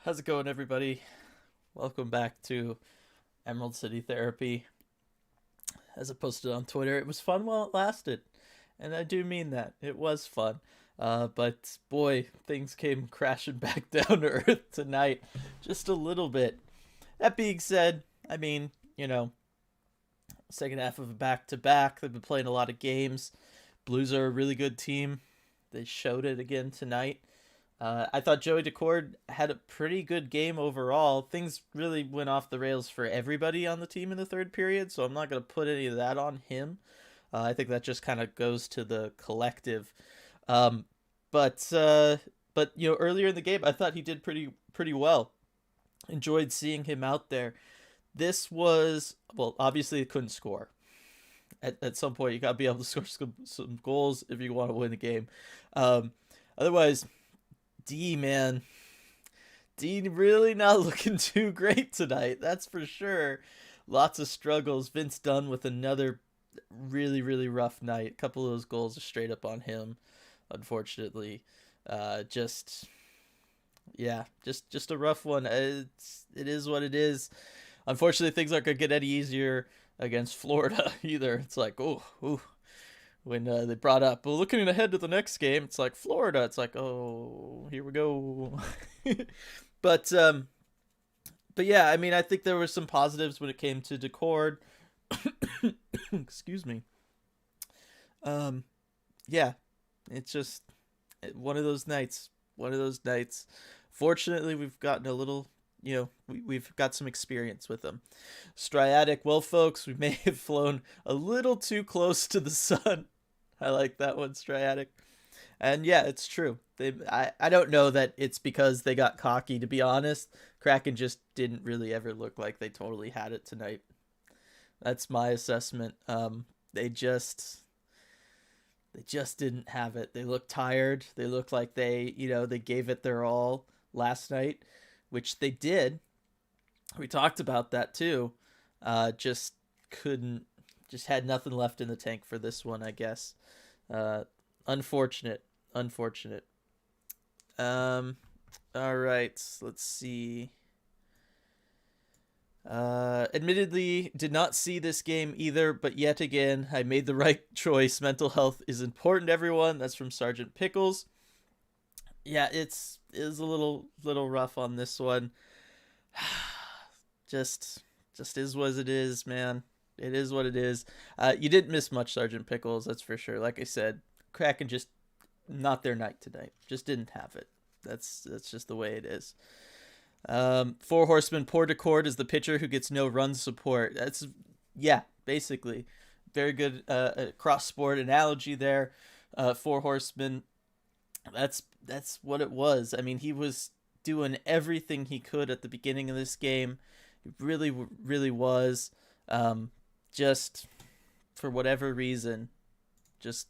How's it going, everybody? Welcome back to Emerald City Therapy. As I posted on Twitter, it was fun while it lasted, and I do mean that. It was fun. But boy, things came crashing back down to earth tonight, just a little bit. That being said, I mean, second half of a back to back. They've been playing a lot of games. Blues are a really good team. They showed it again tonight. I thought Joey Decord had a pretty good game overall. Things really went off the rails for everybody on the team in the third period, so I'm not going to put any of that on him. I think that just kind of goes to the collective. Um, but earlier in the game, I thought he did pretty well. Enjoyed seeing him out there. This was, well, obviously he couldn't score. At some point, you got to be able to score some goals if you want to win the game. Um, Otherwise, D, man. D really not looking too great tonight, that's for sure. Lots of struggles. Vince Dunn with another really rough night. A couple of those goals are straight up on him, unfortunately. Just yeah, just a rough one. It is what it is. Unfortunately, things aren't gonna get any easier against Florida either. It's like, oh, when they brought up, well, looking ahead to the next game, it's like Florida. It's like, oh, here we go. but um, but yeah, I mean, I think there were some positives when it came to Decord. Excuse me. Um, yeah, it's just one of those nights. One of those nights. Fortunately, we've gotten a little. We've got some experience with them. Striatic, well, folks, we may have flown a little too close to the sun. I like that one, Striatic. And yeah, it's true. I don't know that it's because they got cocky, to be honest. Kraken just didn't really ever look like they totally had it tonight. That's my assessment. They just didn't have it. They looked tired. They looked like they gave it their all last night, which they did. We talked about that too. Just couldn't, just had nothing left in the tank for this one, I guess. Uh, unfortunate. Um, all right, let's see. Admittedly, did not see this game either, but yet again, I made the right choice. Mental health is important, everyone. That's from Sergeant Pickles. Yeah, it is a little rough on this one. just is what it is, man. It is what it is. You didn't miss much, Sergeant Pickles, that's for sure. Like I said, Kraken just not their night tonight. Just didn't have it. That's just the way it is. Four Horsemen, Poor Decord is the pitcher who gets no run support. That's, yeah, basically. Very good cross sport analogy there. Four Horsemen, that's what it was. I mean, he was doing everything he could at the beginning of this game. He really was. Just for whatever reason, just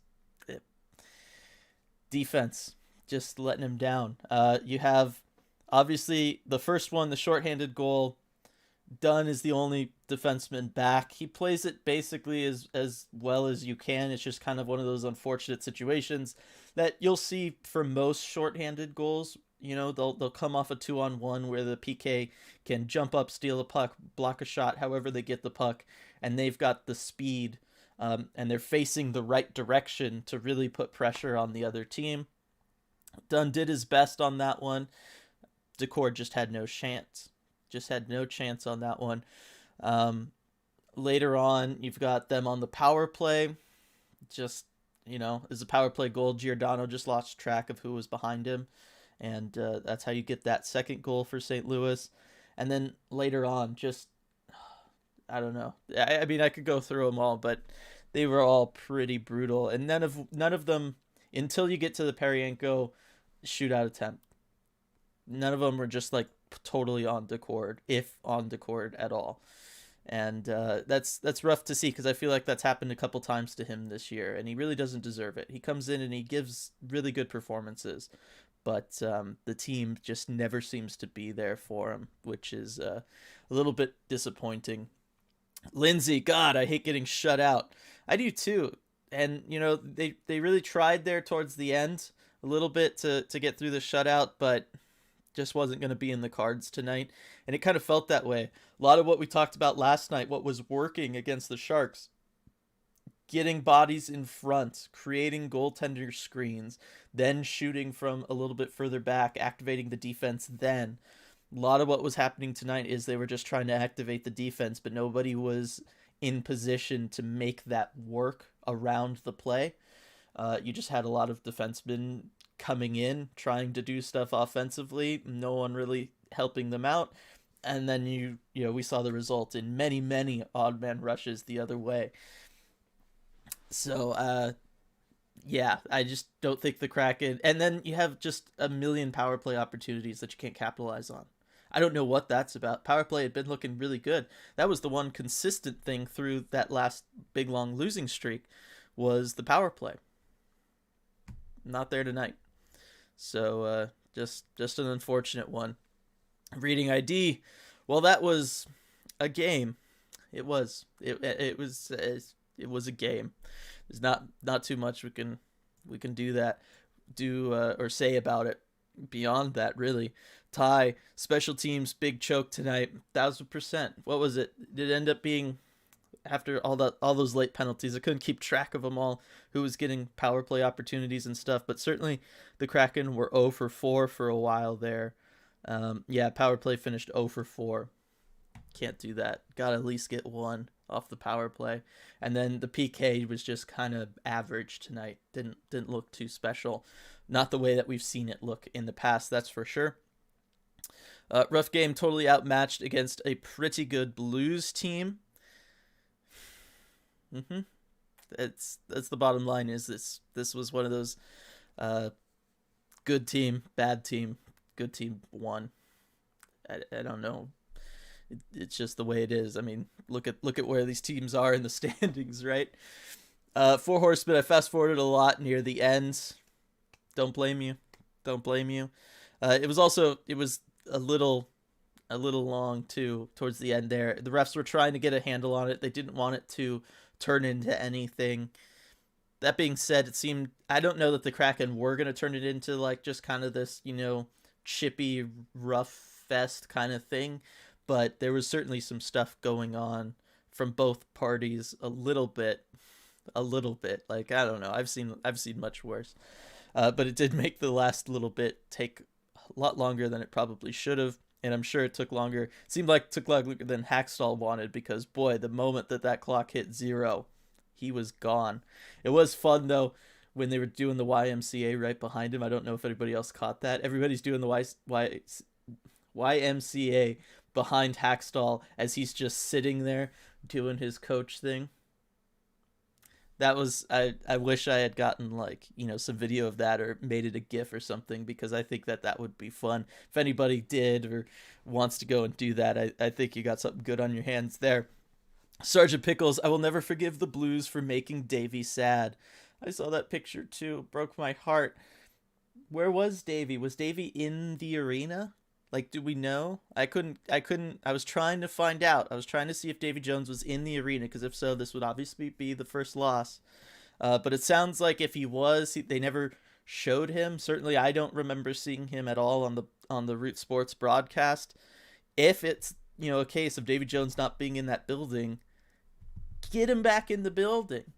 defense just letting him down. You have obviously the first one, the shorthanded goal. Dunn is the only defenseman back. He plays it basically as well as you can. It's just kind of one of those unfortunate situations that you'll see for most shorthanded goals. They'll come off a 2-on-1 where the PK can jump up, steal a puck, block a shot, however they get the puck, and they've got the speed, and they're facing the right direction to really put pressure on the other team. Dunn did his best on that one. Decord just had no chance. Just had no chance on that one. Later on, you've got them on the power play. Just, as a power play goal, Giordano just lost track of who was behind him. And that's how you get that second goal for St. Louis. And then later on, just, I don't know. I mean, I could go through them all, but they were all pretty brutal. And none of them, until you get to the Perienko shootout attempt, none of them were just like totally on Decord, if on Decord at all. And that's rough to see, because I feel like that's happened a couple times to him this year, and he really doesn't deserve it. He comes in and he gives really good performances, but the team just never seems to be there for him, which is a little bit disappointing. Lindsay, God, I hate getting shut out. I do too. And they really tried there towards the end a little bit to get through the shutout, but just wasn't going to be in the cards tonight. And it kind of felt that way. A lot of what we talked about last night, what was working against the Sharks, getting bodies in front, creating goaltender screens, then shooting from a little bit further back, activating the defense then. A lot of what was happening tonight is they were just trying to activate the defense, but nobody was in position to make that work around the play. You just had a lot of defensemen coming in, trying to do stuff offensively, no one really helping them out. And then we saw the result in many odd man rushes the other way. So, yeah, I just don't think the Kraken. And then you have just a million power play opportunities that you can't capitalize on. I don't know what that's about. Power play had been looking really good. That was the one consistent thing through that last big long losing streak, was the power play. Not there tonight. So just an unfortunate one. Reading ID. Well, that was a game. It was a game. There's not too much we can do or say about it beyond that, really. Ty, special teams, big choke tonight, 1,000%. What was it? Did it end up being, after all those late penalties? I couldn't keep track of them all, who was getting power play opportunities and stuff, but certainly the Kraken were 0 for 4 for a while there. Power play finished 0 for 4. Can't do that. Gotta at least get one off the power play. And then the PK was just kind of average tonight. Didn't look too special. Not the way that we've seen it look in the past, that's for sure. Rough game, totally outmatched against a pretty good Blues team. That's the bottom line. Is this was one of those good team, bad team, good team won. I don't know. It's just the way it is. I mean, look at where these teams are in the standings, right? Four Horsemen, I fast forwarded a lot near the end. Don't blame you. It was a little long too towards the end there. The refs were trying to get a handle on it. They didn't want it to turn into anything. That being said, it seemed, I don't know that the Kraken were going to turn it into like just kind of this, chippy, rough fest kind of thing, but there was certainly some stuff going on from both parties a little bit. Like, I don't know. I've seen much worse. But it did make the last little bit take a lot longer than it probably should have. And I'm sure it took longer. It seemed like it took longer than Hackstall wanted, because, boy, the moment that clock hit 0, he was gone. It was fun, though, when they were doing the YMCA right behind him. I don't know if anybody else caught that. Everybody's doing the YMCA behind Hackstall as he's just sitting there doing his coach thing. That was, I wish I had gotten some video of that or made it a GIF or something, because I think that would be fun. If anybody did or wants to go and do that, I think you got something good on your hands there. Sergeant Pickles, I will never forgive the Blues for making Davey sad. I saw that picture too. It broke my heart. Where was Davey? Was Davey in the arena? Like, do we know? I was trying to find out. I was trying to see if Davy Jones was in the arena, because if so, this would obviously be the first loss. But it sounds like if he was, they never showed him. Certainly, I don't remember seeing him at all on the Root Sports broadcast. If it's, a case of Davy Jones not being in that building, get him back in the building.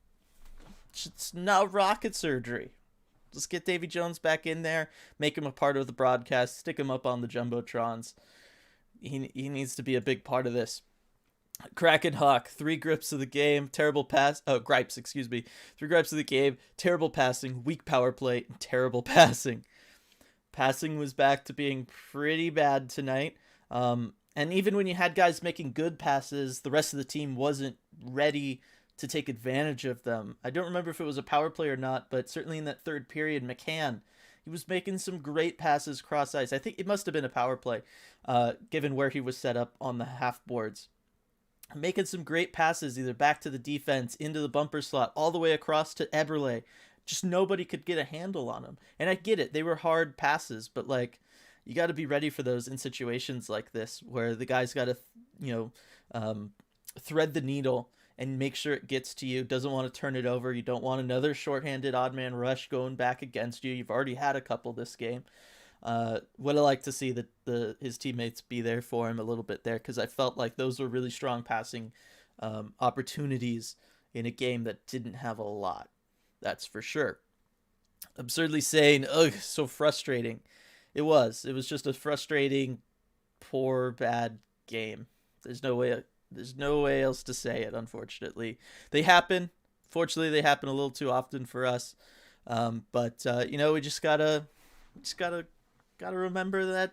It's not rocket surgery. Let's get Davy Jones back in there, make him a part of the broadcast, stick him up on the Jumbotrons. He needs to be a big part of this. Kraken Hawk, 3 grips of the game, terrible pass. Oh, gripes, excuse me. 3 gripes of the game, terrible passing, weak power play, and terrible passing. Passing was back to being pretty bad tonight. And even when you had guys making good passes, the rest of the team wasn't ready to take advantage of them. I don't remember if it was a power play or not, but certainly in that third period, McCann, he was making some great passes cross ice. I think it must have been a power play, given where he was set up on the half boards. Making some great passes, either back to the defense, into the bumper slot, all the way across to Eberle. Just nobody could get a handle on him. And I get it, they were hard passes, but you got to be ready for those in situations like this, where the guy's got to, thread the needle and make sure it gets to you. Doesn't want to turn it over. You don't want another shorthanded odd man rush going back against you. You've already had a couple this game. Would have liked to see his teammates be there for him a little bit there, because I felt like those were really strong passing opportunities in a game that didn't have a lot. That's for sure. Absurdly saying, ugh, so frustrating. It was. It was just a frustrating, poor, bad game. There's no way. There's no way else to say it. Unfortunately, they happen. Fortunately, they happen a little too often for us. But we just gotta remember that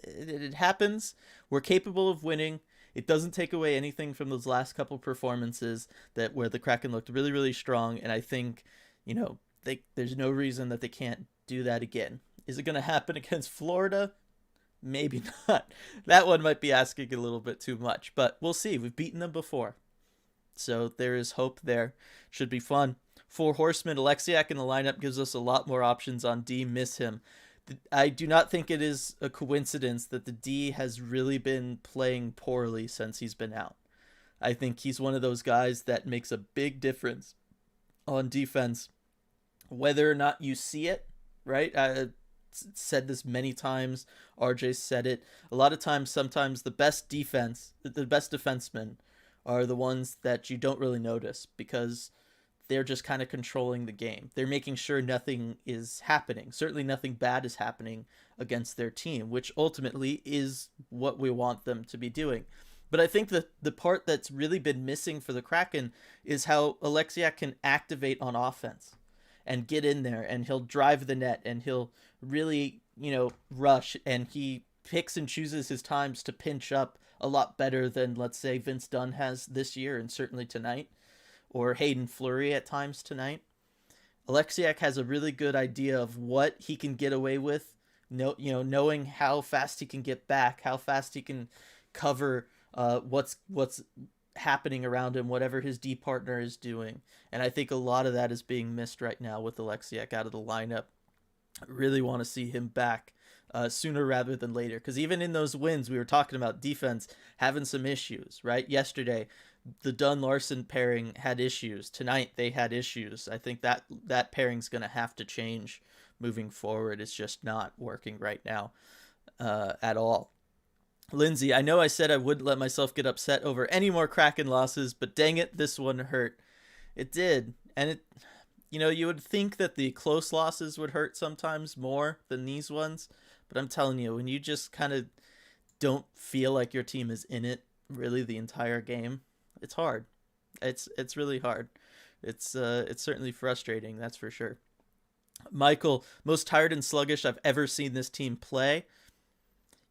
it happens. We're capable of winning. It doesn't take away anything from those last couple performances where the Kraken looked really, really strong, and I think there's no reason that they can't do that again. Is it going to happen against Florida? Maybe not. That one might be asking a little bit too much, but we'll see. We've beaten them before, so there is hope there. Should be fun. 4 Horsemen, Alexiak in the lineup gives us a lot more options on D. Miss him. I do not think it is a coincidence that the D has really been playing poorly since he's been out. I think he's one of those guys that makes a big difference on defense, whether or not you see it, right? I said this many times. RJ said it. A lot of times, sometimes the best defensemen are the ones that you don't really notice because they're just kind of controlling the game. They're making sure nothing is happening. Certainly nothing bad is happening against their team, which ultimately is what we want them to be doing. But I think that the part that's really been missing for the Kraken is how Alexiak can activate on offense and get in there, and he'll drive the net, and he'll really, rush, and he picks and chooses his times to pinch up a lot better than, let's say, Vince Dunn has this year and certainly tonight, or Hayden Fleury at times tonight. Alexiak has a really good idea of what he can get away with, knowing how fast he can get back, how fast he can cover what's happening around him, whatever his D partner is doing. And I think a lot of that is being missed right now with Alexiak out of the lineup. I really want to see him back sooner rather than later, because even in those wins, we were talking about defense having some issues, right? Yesterday, the Dunn-Larson pairing had issues. Tonight, they had issues. I think that pairing's going to have to change moving forward. It's just not working right now at all. Lindsay, I know I said I wouldn't let myself get upset over any more Kraken losses, but dang it, this one hurt. It did. And you would think that the close losses would hurt sometimes more than these ones, but I'm telling you, when you just kind of don't feel like your team is in it really the entire game, it's hard. It's really hard. It's certainly frustrating, that's for sure. Michael, most tired and sluggish I've ever seen this team play.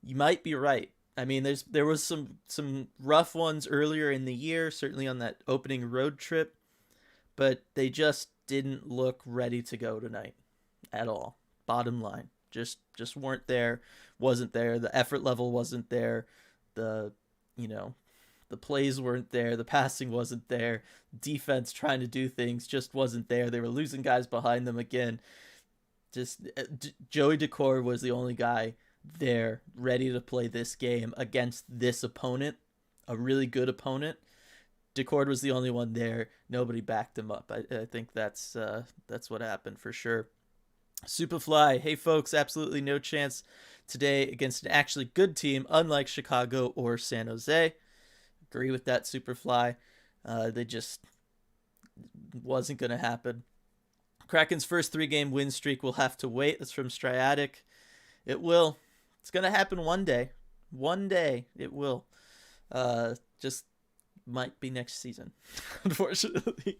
You might be right. I mean, there was some rough ones earlier in the year, certainly on that opening road trip, but they just didn't look ready to go tonight at all. Bottom line, just weren't there, wasn't there. The effort level wasn't there. The plays weren't there. The passing wasn't there. Defense trying to do things just wasn't there. They were losing guys behind them again. Just Joey Decor was the only guy there ready to play this game against this opponent, a really good opponent. Decord was the only one there. Nobody backed him up. I think that's what happened for sure. Superfly, hey folks, absolutely no chance today against an actually good team, unlike Chicago or San Jose. Agree with that, Superfly. They just wasn't going to happen. Kraken's first 3-game win streak will have to wait. That's from Striatic. It will. It's going to happen one day. One day it will. Just might be next season, unfortunately.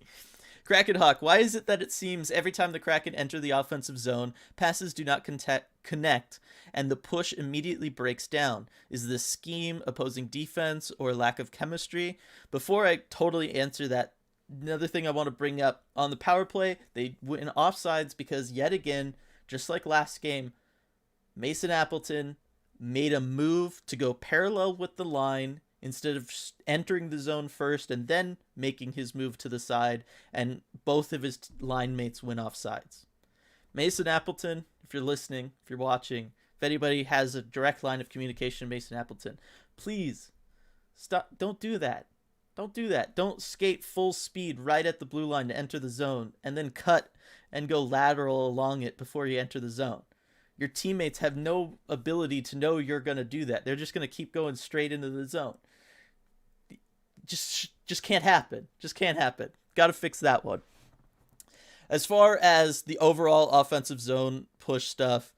Kraken Hawk, why is it that it seems every time the Kraken enter the offensive zone, passes do not connect, and the push immediately breaks down? Is this scheme, opposing defense, or lack of chemistry? Before I totally answer that, another thing I want to bring up, on the power play, they went offsides because yet again, just like last game, Mason Appleton made a move to go parallel with the line instead of entering the zone first and then making his move to the side, and both of his line mates went offsides. Mason Appleton, if you're listening, if you're watching, if anybody has a direct line of communication, Mason Appleton, please stop. Don't do that. Don't do that. Don't skate full speed right at the blue line to enter the zone and then cut and go lateral along it before you enter the zone. your teammates have no ability to know you're going to do that. They're just going to keep going straight into the zone. Just can't happen. Just can't happen. Got to fix that one. As far as the overall offensive zone push stuff,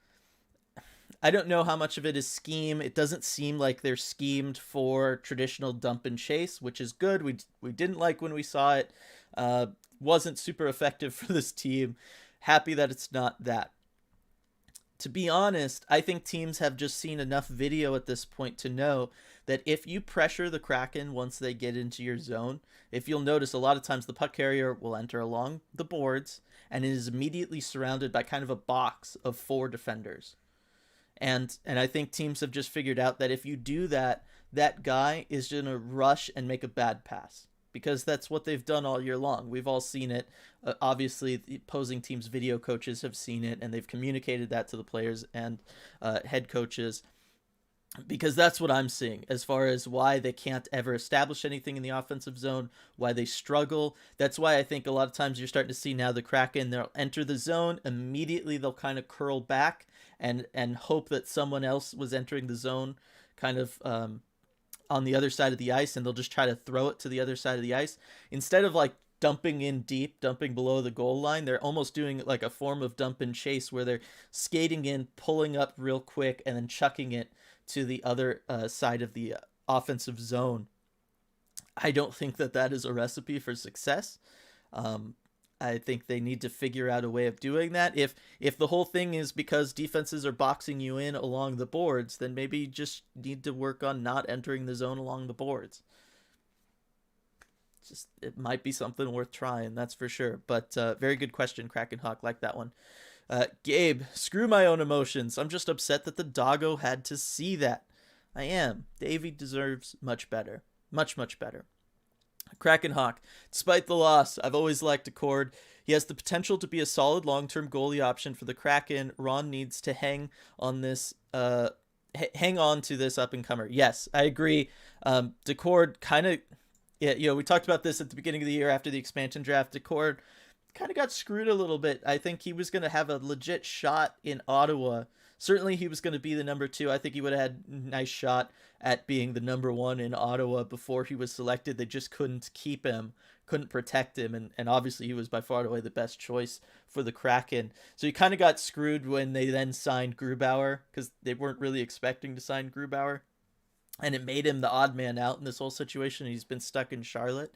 I don't know how much of it is scheme. It doesn't seem like they're schemed for traditional dump and chase, which is good. We didn't like when we saw it. Wasn't super effective for this team. Happy that it's not that. To be honest, I think teams have just seen enough video at this point to know that if you pressure the Kraken once they get into your zone, if you'll notice, a lot of times the puck carrier will enter along the boards and it is immediately surrounded by kind of a box of 4 defenders. And I think teams have just figured out that if you do that, that guy is going to rush and make a bad pass, because that's what they've done all year long. We've all seen it. Obviously, the opposing teams' video coaches have seen it, and they've communicated that to the players and head coaches, because that's what I'm seeing as far as why they can't ever establish anything in the offensive zone, why they struggle. That's why I think a lot of times you're starting to see now the Kraken, they'll enter the zone, immediately they'll kind of curl back and hope that someone else was entering the zone kind of on the other side of the ice, and they'll just try to throw it to the other side of the ice. Instead of like dumping in deep, dumping below the goal line, they're almost doing like a form of dump and chase where they're skating in, pulling up real quick, and then chucking it to the other side of the offensive zone. I don't think that that is a recipe for success. I think they need to figure out a way of doing that. If the whole thing is because defenses are boxing you in along the boards, then maybe you just need to work on not entering the zone along the boards. It might be something worth trying, that's for sure. But very good question, Kraken Hawk. Like that one. Gabe, screw my own emotions. I'm just upset that the doggo had to see that. I am. Davey deserves much better. Much, much better. Kraken Hawk, despite the loss, I've always liked Accord. He has the potential to be a solid long-term goalie option for the Kraken. Ron needs to hang on to this up-and-comer. Yes, I agree. Decord kind of, yeah, we talked about this at the beginning of the year after the expansion draft. Decord kind of got screwed a little bit. I think he was going to have a legit shot in Ottawa. Certainly he was going to be the number 2. I think he would have had a nice shot at being the number 1 in Ottawa before he was selected. They just couldn't keep him, couldn't protect him, and obviously he was by far and away the best choice for the Kraken. So he kind of got screwed when they then signed Grubauer, because they weren't really expecting to sign Grubauer. And it made him the odd man out in this whole situation. He's been stuck in Charlotte.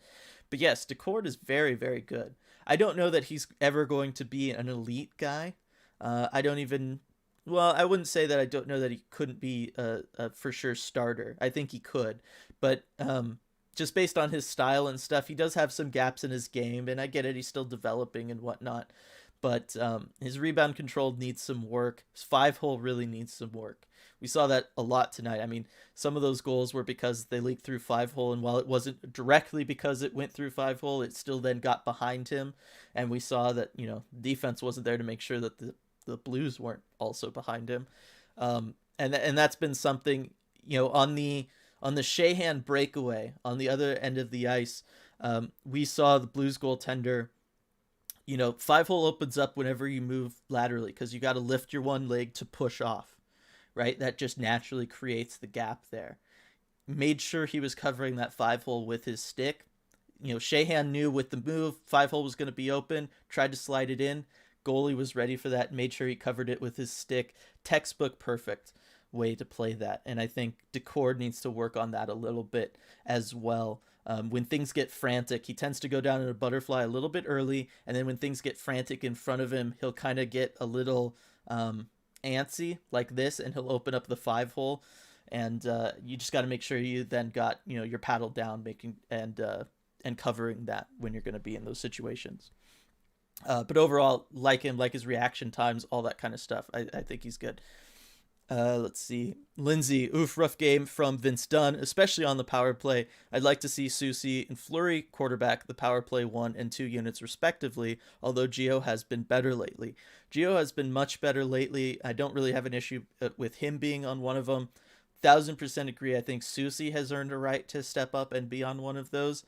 But yes, Decord is very, very good. I don't know that he's ever going to be an elite guy. I wouldn't say that I don't know that he couldn't be a for sure starter. I think he could. But just based on his style and stuff, he does have some gaps in his game. And I get it, he's still developing and whatnot. But his rebound control needs some work. His 5-hole really needs some work. We saw that a lot tonight. I mean, some of those goals were because they leaked through 5-hole, and while it wasn't directly because it went through 5-hole, it still then got behind him. And we saw that, defense wasn't there to make sure that the Blues weren't also behind him. And that's been something, on the Sheahan breakaway on the other end of the ice. We saw the Blues goaltender, 5-hole opens up whenever you move laterally, because you got to lift your one leg to push off, right? That just naturally creates the gap there. Made sure he was covering that 5-hole with his stick. Sheahan knew with the move, 5-hole was going to be open, tried to slide it in. Goalie was ready for that, made sure he covered it with his stick. Textbook perfect way to play that. And I think Decord needs to work on that a little bit as well. When things get frantic, he tends to go down in a butterfly a little bit early, and then when things get frantic in front of him, he'll kind of get a little antsy like this, and he'll open up the 5-hole. And you just got to make sure you then got your paddle down, making and covering that when you're going to be in those situations. But overall, like him, like his reaction times, all that kind of stuff. I think he's good. Let's see. Lindsay, rough game from Vince Dunn, especially on the power play. I'd like to see Susie and Fleury quarterback the power play 1 and 2 units respectively, although Gio has been better lately. Gio has been much better lately. I don't really have an issue with him being on one of them. 1000% agree. I think Susie has earned a right to step up and be on one of those.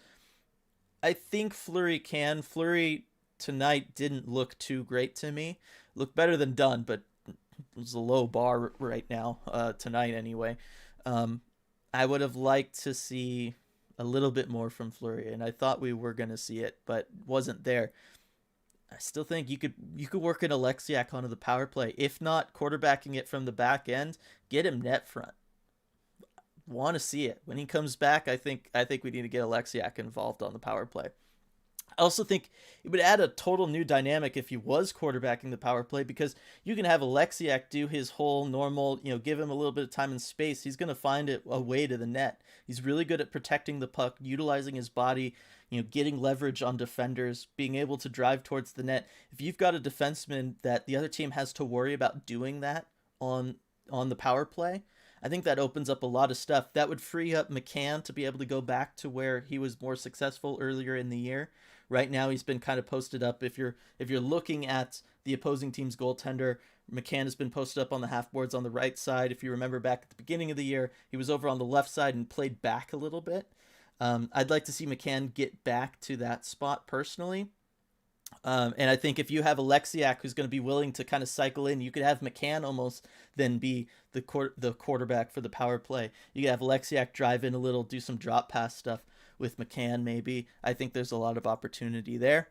I think Fleury can. Fleury tonight didn't look too great to me. Looked better than Dunn, but was a low bar right now, tonight anyway. Um, I would have liked to see a little bit more from Fleury, and I thought we were going to see it, but wasn't there. I still think you could work an Alexiak onto the power play. If not quarterbacking it from the back end, get him net front. Want to see it when he comes back. I think we need to get Alexiak involved on the power play. I also think it would add a total new dynamic if he was quarterbacking the power play, because you can have Alexiak do his whole normal, give him a little bit of time and space. He's going to find a way to the net. He's really good at protecting the puck, utilizing his body, getting leverage on defenders, being able to drive towards the net. If you've got a defenseman that the other team has to worry about doing that on the power play, I think that opens up a lot of stuff. That would free up McCann to be able to go back to where he was more successful earlier in the year. Right now, he's been kind of posted up. If you're looking at the opposing team's goaltender, McCann has been posted up on the half boards on the right side. If you remember back at the beginning of the year, he was over on the left side and played back a little bit. I'd like to see McCann get back to that spot personally. And I think if you have Alexiak who's going to be willing to kind of cycle in, you could have McCann almost then be the quarterback for the power play. You could have Alexiak drive in a little, do some drop pass stuff with McCann maybe. I think there's a lot of opportunity there.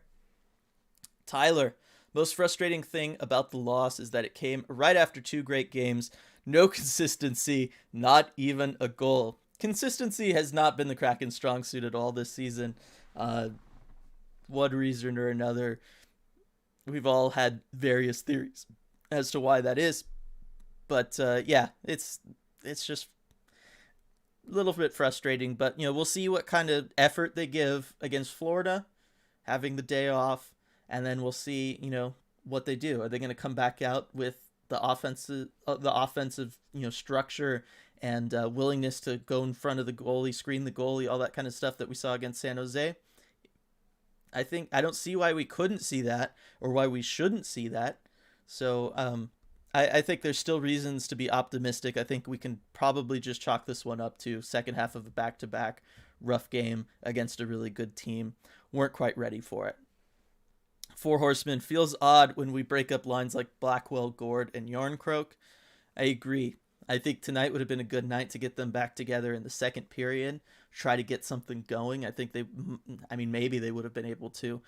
Tyler, most frustrating thing about the loss is that it came right after 2 great games. No consistency, not even a goal. Consistency has not been the Kraken's strong suit at all this season. One reason or another, we've all had various theories as to why that is. But yeah, it's just a little bit frustrating. But we'll see what kind of effort they give against Florida, having the day off, and then we'll see what they do. Are they going to come back out with the offensive structure and willingness to go in front of the goalie, screen the goalie, all that kind of stuff that we saw against San Jose? I don't see why we couldn't see that or why we shouldn't see that. So I think there's still reasons to be optimistic. I think we can probably just chalk this one up to second half of a back-to-back rough game against a really good team. Weren't quite ready for it. Four Horsemen feels odd when we break up lines like Blackwell, Gord, and Yarncroak. I agree. I think tonight would have been a good night to get them back together in the second period, try to get something going. I think maybe they would have been able to.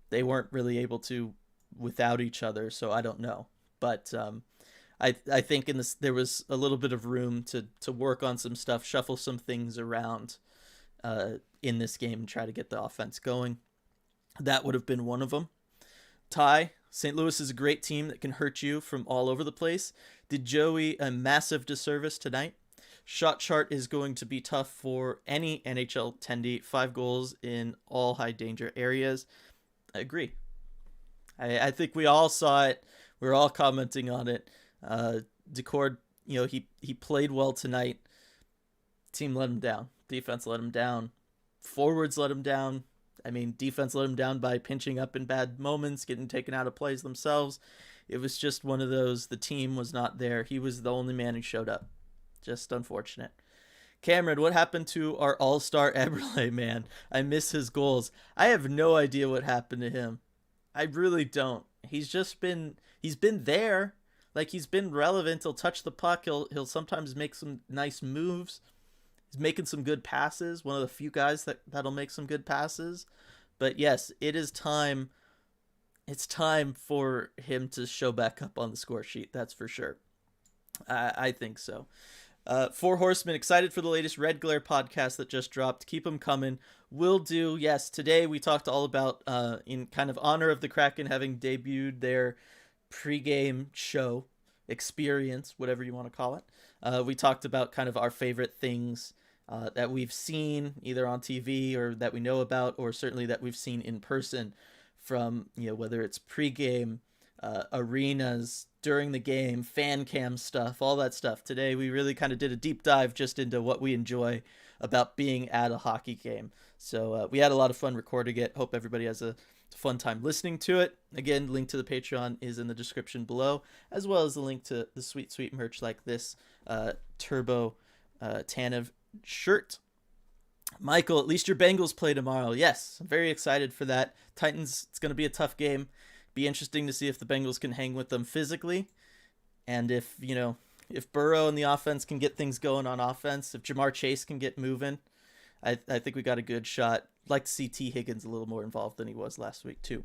They weren't really able to without each other, so I don't know. But I think there was a little bit of room to work on some stuff, shuffle some things around in this game and try to get the offense going. That would have been one of them. Ty, St. Louis is a great team that can hurt you from all over the place. Did Joey a massive disservice tonight? Shot chart is going to be tough for any NHL attendee. 5 goals in all high danger areas. I agree. I think we all saw it. We were all commenting on it. Decord, he played well tonight. Team let him down. Defense let him down. Forwards let him down. Defense let him down by pinching up in bad moments, getting taken out of plays themselves. It was just one of those, the team was not there. He was the only man who showed up. Just unfortunate. Cameron, what happened to our all-star Eberle, man? I miss his goals. I have no idea what happened to him. I really don't. He's been there. Like, he's been relevant. He'll touch the puck. He'll sometimes make some nice moves. He's making some good passes. One of the few guys that'll make some good passes. But yes, it is time. It's time for him to show back up on the score sheet. That's for sure. I think so. Four Horsemen, excited for the latest Red Glare podcast that just dropped. Keep them coming. Will do. Yes, today we talked all about, in kind of honor of the Kraken having debuted their pregame show experience, whatever you want to call it. We talked about kind of our favorite things that we've seen either on TV or that we know about, or certainly that we've seen in person from, whether it's pregame, arenas, during the game, fan cam stuff, all that stuff. Today we really kind of did a deep dive just into what we enjoy about being at a hockey game. So we had a lot of fun recording it. Hope everybody has a fun time listening to it. Again, link to the Patreon is in the description below, as well as the link to the sweet merch like this Turbo Tanev shirt. Michael, at least your Bengals play tomorrow. Yes, I'm very excited for that. Titans, it's going to be a tough game. Be interesting to see if the Bengals can hang with them physically. And if Burrow and the offense can get things going on offense, if Jamar Chase can get moving, I think we got a good shot. I'd like to see T. Higgins a little more involved than he was last week too.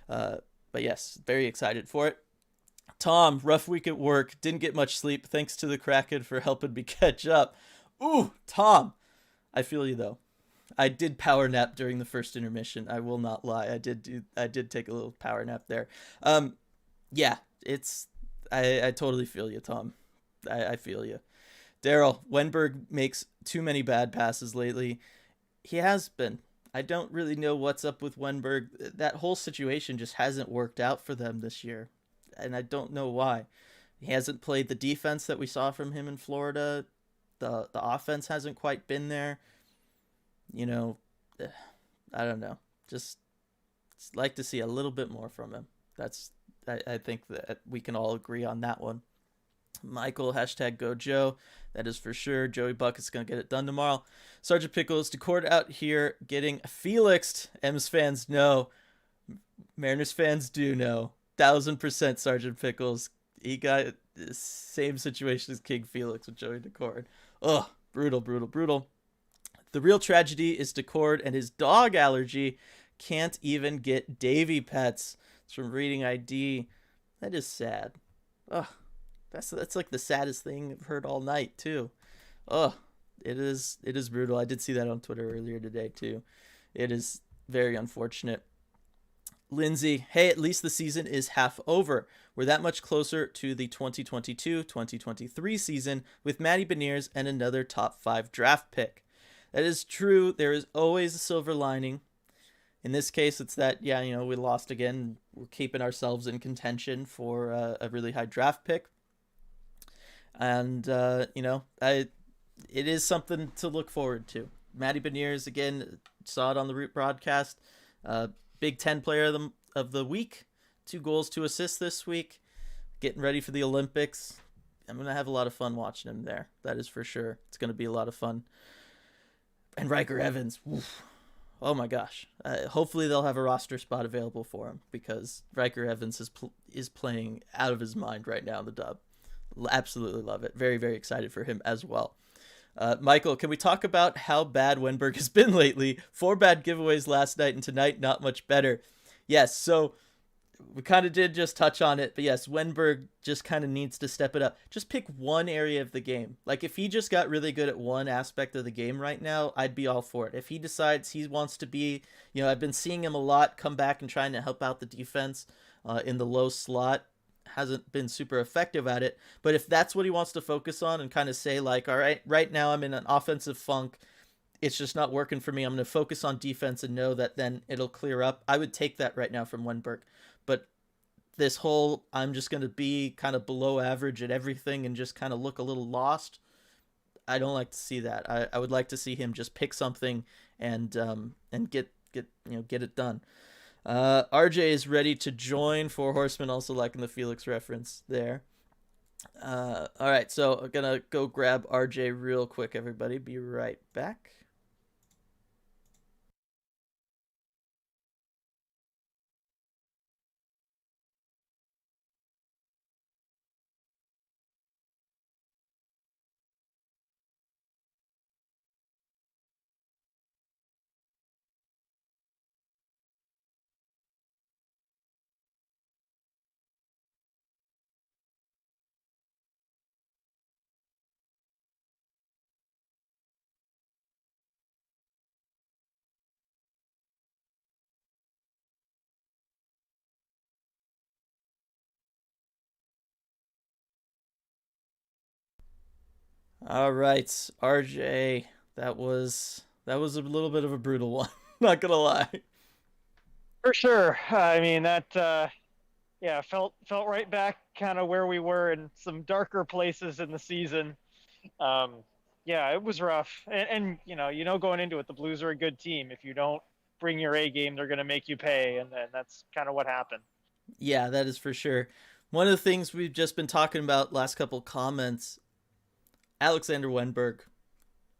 Uh, but yes, very excited for it. Tom, rough week at work. Didn't get much sleep. Thanks to the Kraken for helping me catch up. Ooh, Tom, I feel you though. I did power nap during the first intermission. I will not lie. I did take a little power nap there. Yeah, it's I totally feel you, Tom. I feel you. Daryl, Wenberg makes too many bad passes lately. He has been. I don't really know what's up with Wenberg. That whole situation just hasn't worked out for them this year, and I don't know why. He hasn't played the defense that we saw from him in Florida. The offense hasn't quite been there. You know, I don't know. Just like to see a little bit more from him. I think that we can all agree on that one. Michael, hashtag go Joe. That is for sure. Joey Bucket's going to get it done tomorrow. Sergeant Pickles, Decord out here getting Felixed. M's fans know. Mariners fans do know. 1000% Sergeant Pickles. He got the same situation as King Felix with Joey Decord. Ugh, brutal, brutal, brutal. The real tragedy is Decord and his dog allergy can't even get Davy pets. It's from Reading ID. That is sad. Ugh. That's like the saddest thing I've heard all night too. Oh, it is brutal. I did see that on Twitter earlier today too. It is very unfortunate. Lindsay, hey, at least the season is half over. We're that much closer to the 2022-2023 season with Matty Beniers and another top 5 draft pick. That is true. There is always a silver lining. In this case, it's that, we lost again. We're keeping ourselves in contention for a really high draft pick. And, it is something to look forward to. Matty Beniers, again, saw it on the Root broadcast. Big Ten player of the week. 2 goals, 2 assists this week. Getting ready for the Olympics. I'm going to have a lot of fun watching him there. That is for sure. It's going to be a lot of fun. And Riker Evans. Oof. Oh, my gosh. Hopefully they'll have a roster spot available for him because Riker Evans is playing out of his mind right now in the dub. Absolutely love it. Very, very excited for him as well. Michael, can we talk about how bad Wenberg has been lately? 4 bad giveaways last night and tonight, not much better. Yes, so we kind of did just touch on it, but yes, Wenberg just kind of needs to step it up. Just pick one area of the game. Like if he just got really good at one aspect of the game right now, I'd be all for it. If he decides he wants to be, I've been seeing him a lot come back and trying to help out the defense in the low slot. Hasn't been super effective at it, but if that's what he wants to focus on and kind of say like, all right now I'm in an offensive funk, it's just not working for me, I'm going to focus on defense and know that then it'll clear up, I would take that right now from Wenberg. But this whole I'm just going to be kind of below average at everything and just kind of look a little lost, I don't like to see that. I would like to see him just pick something and get it done. RJ is ready to join. 4 Horsemen, also liking the Felix reference there. All right, so I'm gonna go grab RJ real quick, everybody. Be right back. All right, RJ, that was a little bit of a brutal one. Not gonna lie. For sure. I mean that felt right back kind of where we were in some darker places in the season. Um, yeah, it was rough. And going into it, the Blues are a good team. If you don't bring your A game, they're going to make you pay, and that's kind of what happened. Yeah, that is for sure. One of the things we've just been talking about last couple comments, Alexander Wenberg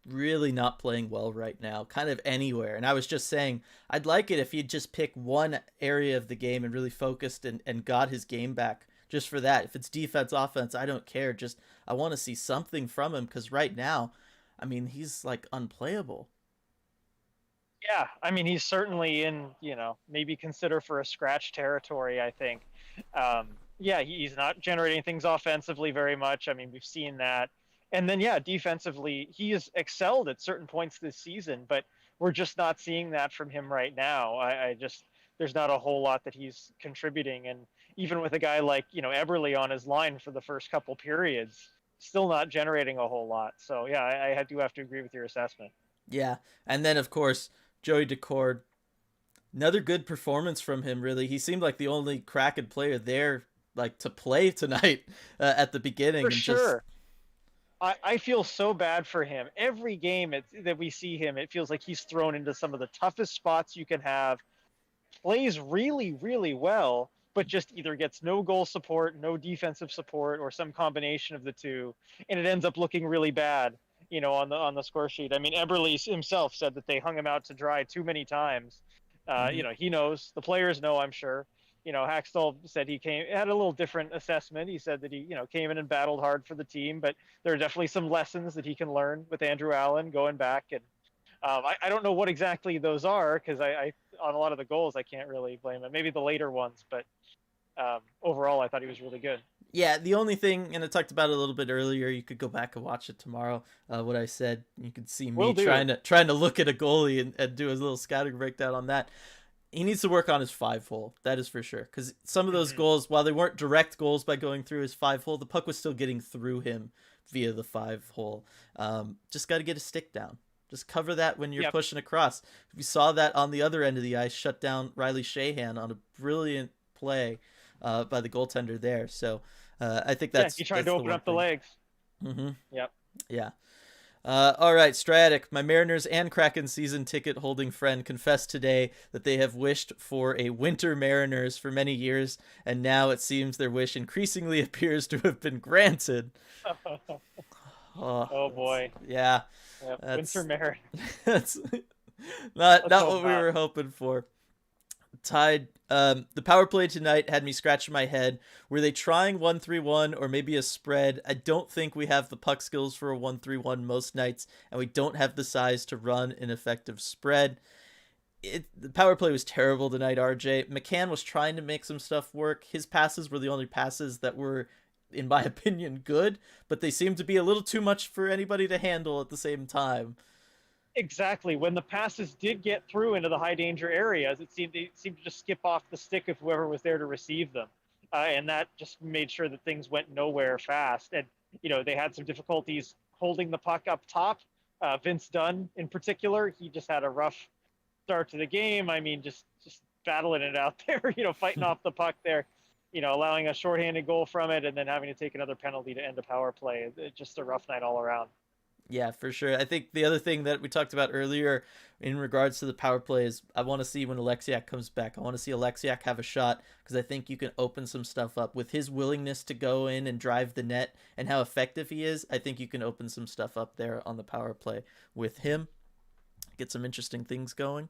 really not playing well right now, kind of anywhere. And I was just saying, I'd like it if he'd just pick one area of the game and really focused and got his game back just for that. If it's defense, offense, I don't care. Just I want to see something from him because right now, I mean, he's like unplayable. Yeah, I mean, he's certainly in, maybe consider for a scratch territory, I think. Yeah, he's not generating things offensively very much. I mean, we've seen that. And then, yeah, defensively, he has excelled at certain points this season, but we're just not seeing that from him right now. I just, there's not a whole lot that he's contributing. And even with a guy like, Eberle on his line for the first couple periods, still not generating a whole lot. So, yeah, I do have to agree with your assessment. Yeah, and then of course Joey Decord, another good performance from him. Really, he seemed like the only Kraken player there, like to play tonight at the beginning, For and just sure. I feel so bad for him. Every game that we see him, it feels like he's thrown into some of the toughest spots you can have, plays really, really well, but just either gets no goal support, no defensive support, or some combination of the two, and it ends up looking really bad, on the score sheet. I mean, Eberle himself said that they hung him out to dry too many times. mhm. He knows, the players know, I'm sure. Hackstall said he had a little different assessment. He said that he, came in and battled hard for the team, but there are definitely some lessons that he can learn with Andrew Allen going back. And I don't know what exactly those are because I on a lot of the goals I can't really blame him. Maybe the later ones, but overall I thought he was really good. Yeah, the only thing, and I talked about it a little bit earlier. You could go back and watch it tomorrow. What I said, you could see me Will do. trying to look at a goalie and do a little scouting breakdown on that. He needs to work on his 5-hole. That is for sure. Because some of those Mm-hmm. goals, while they weren't direct goals by going through his 5-hole, the puck was still getting through him via the 5-hole. Just got to get a stick down. Just cover that when you're Yep. pushing across. We saw that on the other end of the ice, shut down Riley Shahan on a brilliant play by the goaltender there. So I think Yeah, he tried that's to the open one up the thing. legs. Mm-hmm. Yep. Yeah. All right, Stratic, my Mariners and Kraken season ticket holding friend, confessed today that they have wished for a winter Mariners for many years, and now it seems their wish increasingly appears to have been granted. Oh, Oh boy. yeah, Yep. Winter that's Mary. that's not Let's not hope what we not. were hoping for. Tied. The power play tonight had me scratching my head. Were they trying 1-3-1 or maybe a spread? I don't think we have the puck skills for a 1-3-1 most nights, and we don't have the size to run an effective spread. The power play was terrible tonight, RJ. McCann was trying to make some stuff work. His passes were the only passes that were, in my opinion, good, but they seemed to be a little too much for anybody to handle at the same time. Exactly. When the passes did get through into the high danger areas, they seemed to just skip off the stick of whoever was there to receive them, and that just made sure that things went nowhere fast. And they had some difficulties holding the puck up top. Vince Dunn, in particular, he just had a rough start to the game. I mean, just battling it out there, fighting off the puck there, allowing a shorthanded goal from it, and then having to take another penalty to end a power play. Just a rough night all around. Yeah, for sure. I think the other thing that we talked about earlier in regards to the power play is I want to see when Alexiak comes back. I want to see Alexiak have a shot because I think you can open some stuff up with his willingness to go in and drive the net and how effective he is. I think you can open some stuff up there on the power play with him. Get some interesting things going.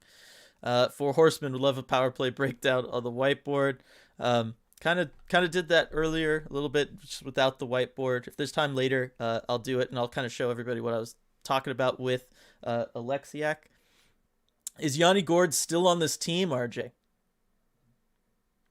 For Horseman, would love a power play breakdown on the whiteboard. Kind of did that earlier a little bit just without the whiteboard. If there's time later, I'll do it and I'll kind of show everybody what I was talking about with Alexiak. Is Yanni Gord still on this team, RJ?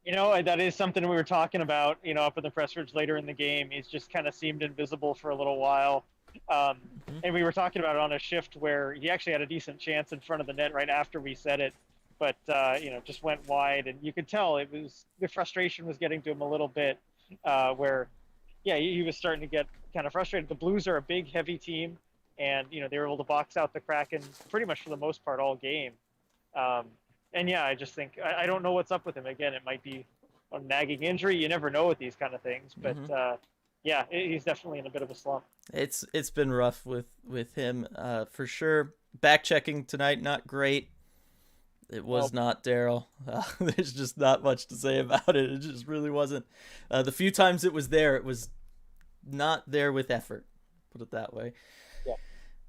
That is something we were talking about, up in the press ridge later in the game. He's just kind of seemed invisible for a little while. Mm-hmm. And we were talking about it on a shift where he actually had a decent chance in front of the net right after we said it, but, just went wide. And you could tell the frustration was getting to him a little bit, where, yeah, he was starting to get kind of frustrated. The Blues are a big, heavy team, and, they were able to box out the Kraken pretty much for the most part all game. And yeah, I just think I don't know what's up with him. Again, it might be a nagging injury. You never know with these kind of things, but Mm-hmm. yeah, he's definitely in a bit of a slump. It's been rough with him for sure. Back checking tonight, not great. It was Well, not Daryl. There's just not much to say about it. It just really wasn't. The few times it was there, it was not there with effort. Put it that way. yeah.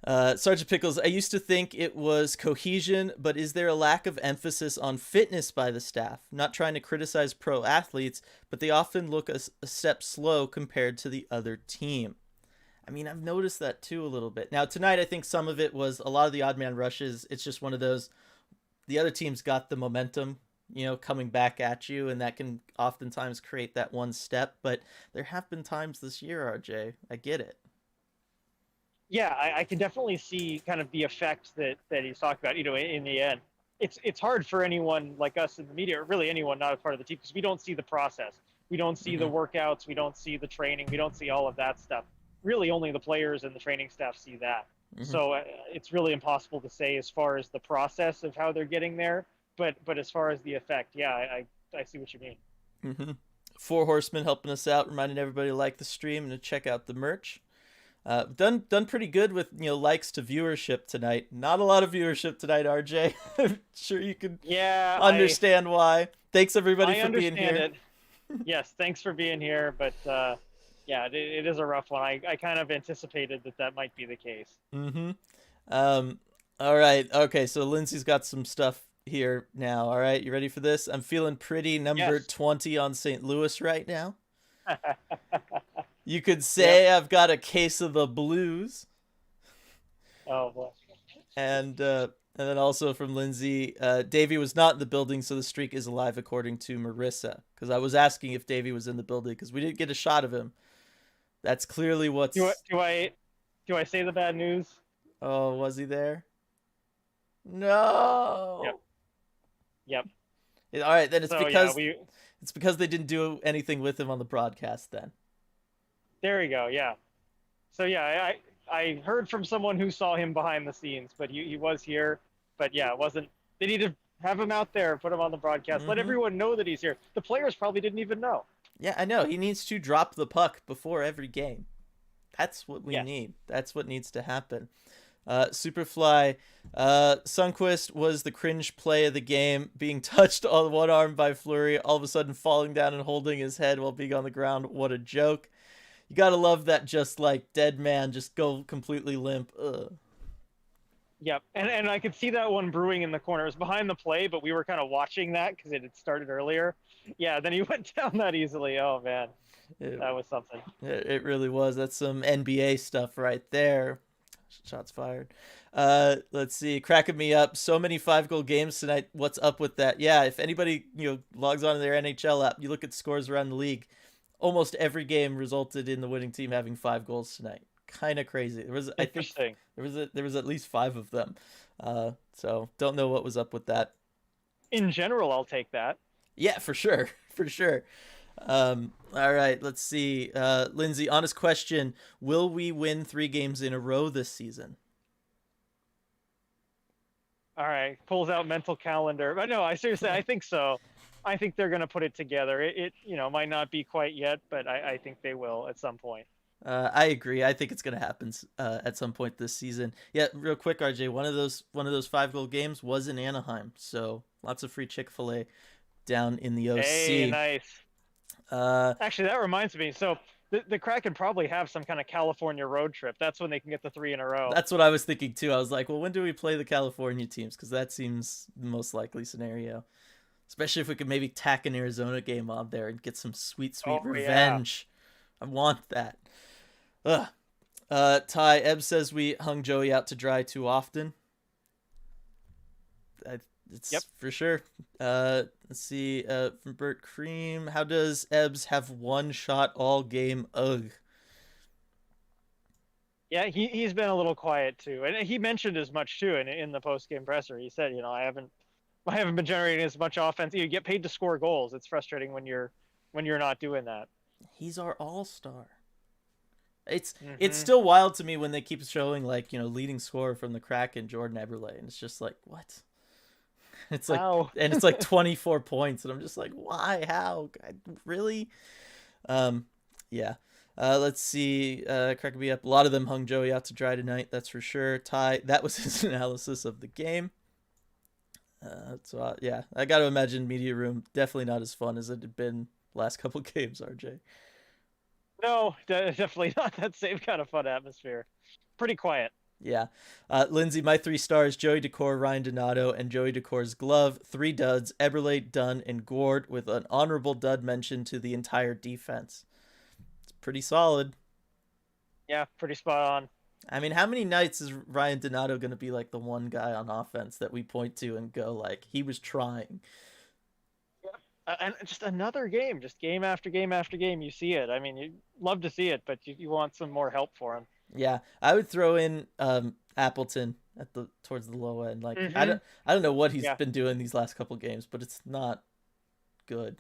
Sergeant Pickles, I used to think it was cohesion, but is there a lack of emphasis on fitness by the staff? Not trying to criticize pro athletes, but they often look a step slow compared to the other team. I mean, I've noticed that too a little bit. Now, tonight, I think some of it was a lot of the odd man rushes. It's just one of those, the other team's got the momentum, coming back at you, and that can oftentimes create that one step. But there have been times this year, RJ. I get it. Yeah, I can definitely see kind of the effect that he's talking about. In the end, it's hard for anyone like us in the media, or really anyone not a part of the team, because we don't see the process, we don't see the workouts, we don't see the training, we don't see all of that stuff. Really, only the players and the training staff see that. So it's really impossible to say as far as the process of how they're getting there. But as far as the effect, yeah, I see what you mean. Four Horsemen helping us out, reminding everybody to like the stream and to check out the merch. Done pretty good with likes to viewership tonight. Not a lot of viewership tonight, RJ. I'm sure you can understand why. Thanks everybody for being here. It. Yes, thanks for being here. But yeah, it is a rough one. I kind of anticipated that might be the case. All right. Okay. So Lindsay's got some stuff here now. All right. You ready for this? I'm feeling pretty number 20 on St. Louis right now. You could say I've got a case of the blues. Oh boy. And then also from Lindsay, Davey was not in the building, so the streak is alive according to Marissa. Because I was asking if Davey was in the building because we didn't get a shot of him. That's clearly what's. Do I say the bad news? Oh, was he there? No. Yep. All right, then it's because they didn't do anything with him on the broadcast. Then. There you go. Yeah. So yeah, I heard from someone who saw him behind the scenes, but he was here. But yeah, it wasn't. They need to have him out there, put him on the broadcast, let everyone know that he's here. The players probably didn't even know. Yeah, I know. He needs to drop the puck before every game. That's what we need. That's what needs to happen. Superfly, Sundqvist was the cringe play of the game, being touched on one arm by Fleury, all of a sudden falling down and holding his head while being on the ground. What a joke. You gotta love that, just like dead man, just go completely limp. Ugh. Yep, and I could see that one brewing in the corner. It was behind the play, but we were kind of watching that because it had started earlier. Yeah, then he went down that easily. Oh, man. That was something. It really was. That's some NBA stuff right there. Shots fired. Let's see. Cracking me up. So many 5-goal games tonight. What's up with that? Yeah, if anybody logs on to their NHL app, you look at scores around the league, almost every game resulted in the winning team having 5 goals tonight. Kind of crazy. There was, I think, there was at least 5 of them. So don't know what was up with that. In general, I'll take that. Yeah, for sure, for sure. All right, let's see. Lindsay, honest question: will we win 3 games in a row this season? All right, pulls out mental calendar, but no, I think so. I think they're going to put it together. It might not be quite yet, but I think they will at some point. I agree. I think it's going to happen at some point this season. Yeah, real quick, RJ. One of those 5-goal games was in Anaheim, so lots of free Chick-fil-A down in the OC. Hey, nice. Actually, that reminds me. So the Kraken probably have some kind of California road trip. That's when they can get the 3 in a row. That's what I was thinking too. I was like, well, when do we play the California teams? Because that seems the most likely scenario. Especially if we could maybe tack an Arizona game on there and get some sweet revenge. Yeah. I want that. Ugh. Ty Ebb says we hung Joey out to dry too often. It's for sure. Let's see. From Bert Cream, how does Ebbs have 1 shot all game? Ugh. Yeah, he's been a little quiet too, and he mentioned as much too in the post game presser. He said, I haven't been generating as much offense. You get paid to score goals. It's frustrating when you're not doing that. He's our all-star. It's still wild to me when they keep showing leading scorer from the Kraken, Jordan Eberle, and it's just like, what? It's like, and it's like 24 points, and I'm just like, why? How? Really? Yeah. Let's see. Cracking me up. A lot of them hung Joey out to dry tonight. That's for sure. Ty, that was his analysis of the game. Yeah, I got to imagine media room definitely not as fun as it had been last couple games. RJ. No, definitely not that same kind of fun atmosphere. Pretty quiet. Yeah. Lindsay, my 3 stars, Joey Decor, Ryan Donato, and Joey Decor's glove. 3 duds, Eberle, Dunn, and Gord, with an honorable dud mention to the entire defense. It's pretty solid. Yeah, pretty spot on. I mean, how many nights is Ryan Donato going to be like the one guy on offense that we point to and go like, he was trying? And just another game, just game after game after game, you see it. I mean, you love to see it, but you want some more help for him. Yeah, I would throw in Appleton at the towards the low end. Like Mm-hmm. I don't know what he's Yeah, been doing these last couple games, but it's not good.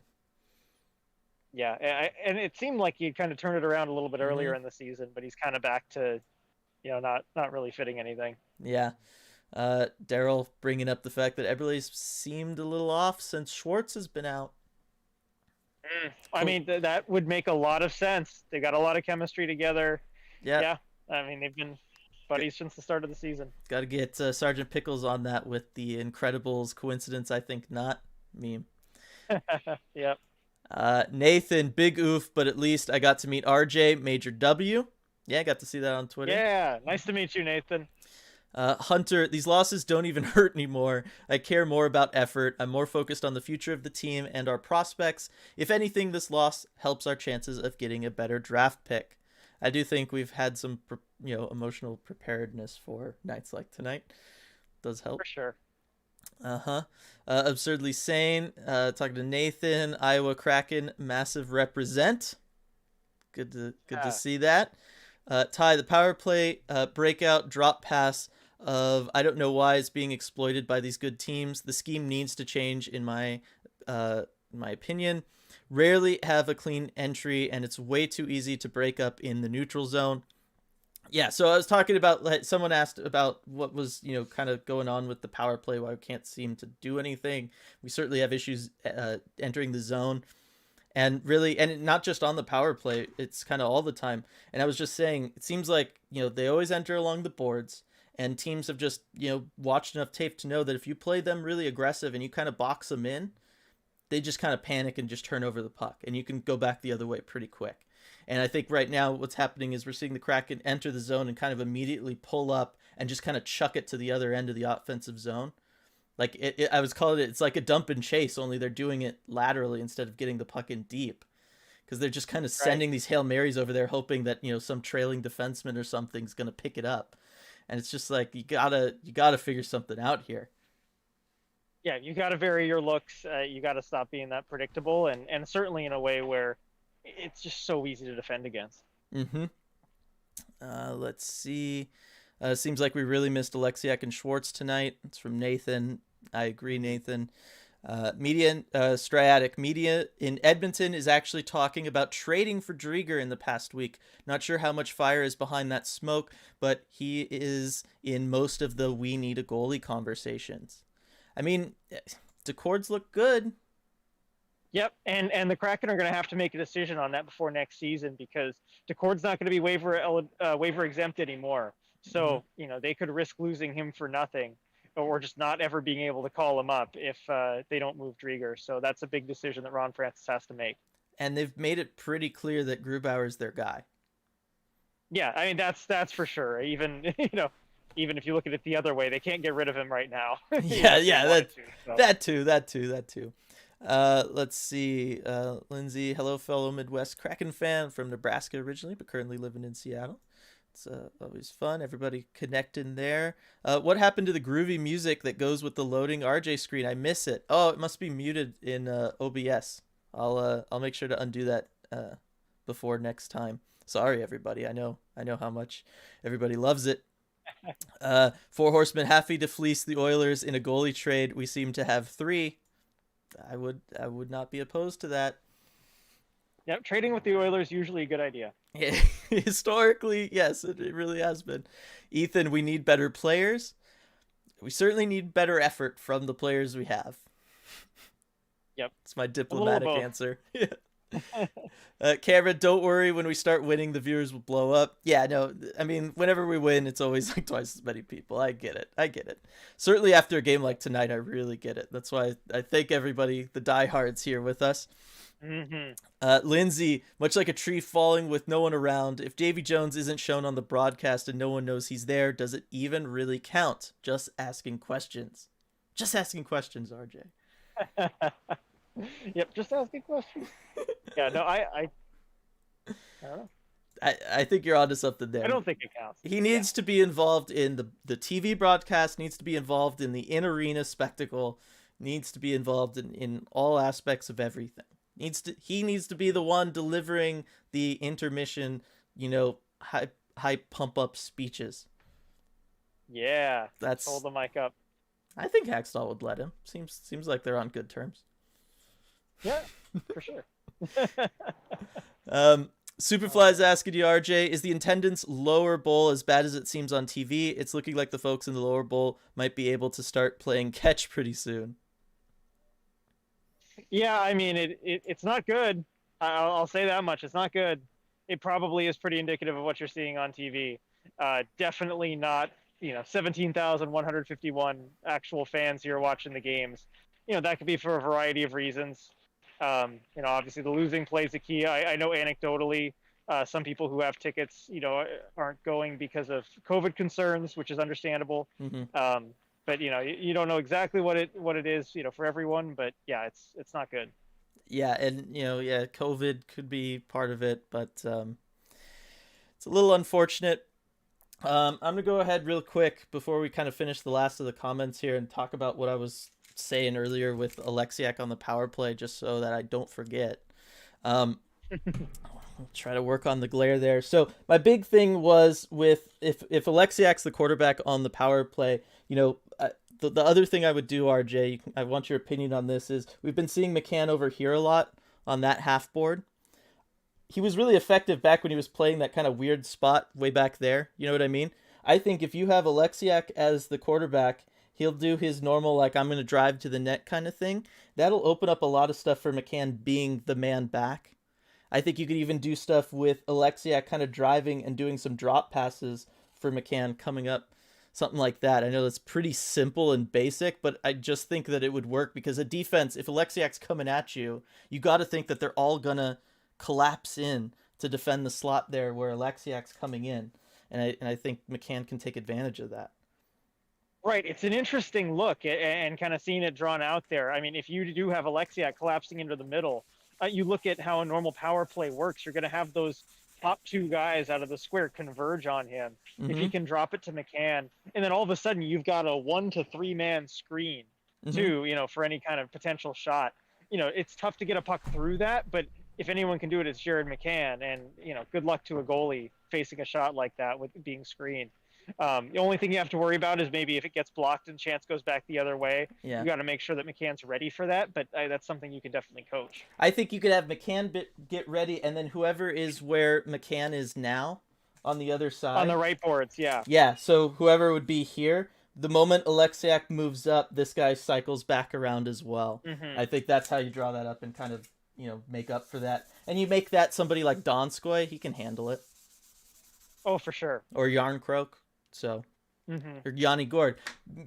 yeah, and it seemed like he kind of turned it around a little bit Hmm. earlier in the season, but he's kind of back to, not really fitting anything. Yeah. Daryl bringing up the fact that Eberle's seemed a little off since Schwartz has been out. I Cool. mean, that would make a lot of sense. They got a lot of chemistry together. Yeah, Yeah, I mean, they've been buddies since the start of the season. got to get Sergeant Pickles on that with the Incredibles coincidence. I think not meme. Yep. Nathan, big oof, but at least I got to meet RJ, Major W. Yeah, I got to see that on Twitter. Yeah, nice to meet you, Nathan. Hunter, these losses don't even hurt anymore. I care more about effort. I'm more focused on the future of the team and our prospects. If anything, this loss helps our chances of getting a better draft pick. I do think we've had some, emotional preparedness for nights like tonight. Does help. For sure. Uh-huh. Absurdly sane. Talking to Nathan, Iowa Kraken, massive represent. Good to Yeah. see that. Ty, the power play breakout drop pass of I don't know why it's being exploited by these good teams. The scheme needs to change in my opinion. Rarely have a clean entry, and it's way too easy to break up in the neutral zone. Yeah, so I was talking about like someone asked about what was kind of going on with the power play, why we can't seem to do anything. We certainly have issues entering the zone, and really, and not just on the power play, it's kind of all the time. And I was just saying, it seems like they always enter along the boards, and teams have just watched enough tape to know that if you play them really aggressive and you kind of box them in, they just kind of panic and just turn over the puck, and you can go back the other way pretty quick. And I think right now what's happening is we're seeing the Kraken enter the zone and kind of immediately pull up and just kind of chuck it to the other end of the offensive zone. Like I was calling it, it's like a dump and chase, only they're doing it laterally instead of getting the puck in deep. Because they're just kind of Right. sending these Hail Marys over there, hoping that some trailing defenseman or something's gonna pick it up. And it's just like you gotta figure something out here. Yeah, you got to vary your looks. You got to stop being that predictable, and certainly in a way where it's just so easy to defend against. Mm-hmm. Let's see. Seems like we really missed Alexiak and Schwartz tonight. It's from Nathan. I agree, Nathan. Striatic Media in Edmonton is actually talking about trading for Drieger in the past week. Not sure how much fire is behind that smoke, but he is in most of the we need a goalie conversations. I mean, Decords look good. Yep, and the Kraken are going to have to make a decision on that before next season because Decord's not going to be waiver exempt anymore. So they could risk losing him for nothing, or just not ever being able to call him up if they don't move Drieger. So that's a big decision that Ron Francis has to make. And they've made it pretty clear that Grubauer's their guy. Yeah, I mean that's for sure. Even even if you look at it the other way, they can't get rid of him right now. Yeah, So. that too. Let's see. Lindsay, hello, fellow Midwest Kraken fan from Nebraska originally, but currently living in Seattle. It's always fun. Everybody connecting there. What happened to the groovy music that goes with the loading RJ screen? I miss it. Oh, it must be muted in OBS. I'll make sure to undo that before next time. Sorry, everybody. I know how much everybody loves it. Four Horsemen happy to fleece the Oilers in a goalie trade. We seem to have 3. I would not be opposed to that. Yep, trading with the Oilers usually a good idea. Yeah, historically, yes, it really has been. Ethan, we need better players. We certainly need better effort from the players we have. Yep. It's my diplomatic A little answer. Cameron, don't worry. When we start winning, the viewers will blow up. Yeah, no, I mean, whenever we win, it's always like twice as many people. I get it. Certainly after a game like tonight, I really get it. That's why I thank everybody, the diehards here with us. Mm-hmm. Lindsay, much like a tree falling with no one around, if Davy Jones isn't shown on the broadcast and no one knows he's there, does it even really count? Just asking questions. Just asking questions, RJ. Yep, just asking questions. Yeah, no, I don't know. I think you're onto something I there. don't think it counts. He Yeah. needs to be involved in the TV broadcast, needs to be involved in the in-arena spectacle, needs to be involved in all aspects of everything. He needs to be the one delivering the intermission, high pump up speeches. Yeah. That's Hold the mic up. I think Hackstall would let him. Seems like they're on good terms. Yeah, for sure. Superfly's asking you, RJ, is the attendance lower bowl as bad as it seems on TV? It's looking like the folks in the lower bowl might be able to start playing catch pretty soon. Yeah, I mean, it's not good. I'll say that much. It's not good. It probably is pretty indicative of what you're seeing on TV. Definitely not, 17,151 actual fans here watching the games. That could be for a variety of reasons. Obviously the losing plays a key. I know anecdotally, some people who have tickets, aren't going because of COVID concerns, which is understandable. Mm-hmm. But you don't know exactly what it is, for everyone. But yeah, it's not good. Yeah, and COVID could be part of it, but it's a little unfortunate. I'm gonna go ahead real quick before we kind of finish the last of the comments here and talk about what I was saying earlier with Alexiak on the power play, just so that I don't forget. I'll try to work on the glare there. So my big thing was with if Alexiak's the quarterback on the power play, the other thing I would do, RJ, I want your opinion on this, is we've been seeing McCann over here a lot on that half board. He was really effective back when he was playing that kind of weird spot way back there. You know what I mean? I think if you have Alexiak as the quarterback, he'll do his normal, like, I'm going to drive to the net kind of thing. That'll open up a lot of stuff for McCann being the man back. I think you could even do stuff with Alexiak kind of driving and doing some drop passes for McCann coming up. Something like that. I know that's pretty simple and basic, but I just think that it would work because a defense, if Alexiak's coming at you, you got to think that they're all going to collapse in to defend the slot there where Alexiak's coming in. And I think McCann can take advantage of that. Right. It's an interesting look and kind of seeing it drawn out there. I mean, if you do have Alexiak collapsing into the middle, you look at how a normal power play works. You're going to have those top two guys out of the square converge on him. Mm-hmm. If he can drop it to McCann, and then all of a sudden you've got a 1 to 3 man screen too, for any kind of potential shot. It's tough to get a puck through that, but if anyone can do it, it's Jared McCann. And, good luck to a goalie facing a shot like that with being screened. The only thing you have to worry about is maybe if it gets blocked and chance goes back the other way, you got to make sure that McCann's ready for that. But that's something you can definitely coach. I think you could have McCann get ready, and then whoever is where McCann is now on the other side. On the right boards, yeah. Yeah, so whoever would be here, the moment Alexiak moves up, this guy cycles back around as well. Mm-hmm. I think that's how you draw that up and kind of, make up for that. And you make that somebody like Donskoy, he can handle it. Oh, for sure. Or Yarncroak. So, mm-hmm. or Yanni Gord.